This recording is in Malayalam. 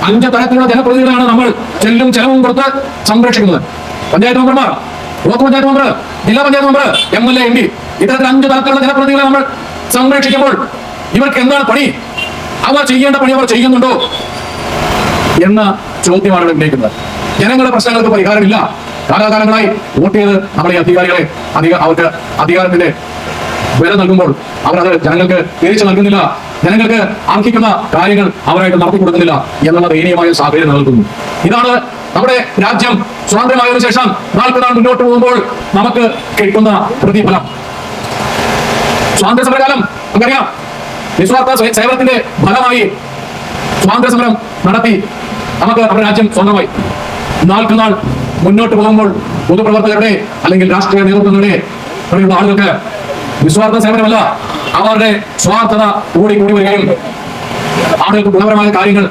5 തരത്തിലുള്ള ജനപ്രതിനിധികളാണ് നമ്മൾ ചെല്ലും ചെലവും കൊടുത്ത് സംരക്ഷിക്കുന്നത്. പഞ്ചായത്ത് മെമ്പർമാർ, ബ്ലോക്ക് പഞ്ചായത്ത് മെമ്പർ, ജില്ലാ പഞ്ചായത്ത് മെമ്പർ, MLA, MP, ഇത്തരത്തിൽ 5 തരത്തിലുള്ള ജനപ്രതിനിധികളെ നമ്മൾ സംരക്ഷിക്കുമ്പോൾ ഇവർക്ക് എന്താണ് പണി? അവർ ചെയ്യേണ്ട പണി അവർ ചെയ്യുന്നുണ്ടോ എന്ന ചോദ്യമാണ് ഉന്നയിക്കുന്നത്. ജനങ്ങളുടെ പ്രശ്നങ്ങൾക്ക് പരിഹാരമില്ല. കാലാകാലങ്ങളായി വോട്ട് ചെയ്ത് നമ്മൾ ഈ അധികാരികളെ അവർക്ക് അധികാരത്തിന്റെ വില നൽകുമ്പോൾ അവർ അത് ജനങ്ങൾക്ക് തിരിച്ചു നൽകുന്നില്ല. ജനങ്ങൾക്ക് അർഹിക്കുന്ന കാര്യങ്ങൾ അവരായിട്ട് നടത്തി കൊടുക്കുന്നില്ല എന്നുള്ള ദയനീയമായ സാഹചര്യം നിലനിൽക്കുന്നു. ഇതാണ് നമ്മുടെ രാജ്യം സ്വാതന്ത്ര്യമായതിനു ശേഷം 40 നാൾ മുന്നോട്ട് പോകുമ്പോൾ നമുക്ക് കിട്ടുന്ന പ്രതിഫലം. സ്വാതന്ത്ര്യ സമരകാലം നമുക്കറിയാം. നിസ്വാർത്ഥ സേവനത്തിന്റെ ഫലമായി സ്വാതന്ത്ര്യ സമരം നടത്തി നമുക്ക് നമ്മുടെ രാജ്യം സ്വന്തമായി. 40 നാൾ മുന്നോട്ട് പോകുമ്പോൾ പൊതുപ്രവർത്തകരുടെ അല്ലെങ്കിൽ രാഷ്ട്രീയ നേതൃത്വങ്ങളുടെ ആളുകൾക്ക് നിസ്വാർത്ഥ സേവനമല്ല, അവരുടെ സ്വാർത്ഥത കൂടി വരികയും ആളുകൾക്ക് ഗുണപരമായ കാര്യങ്ങൾ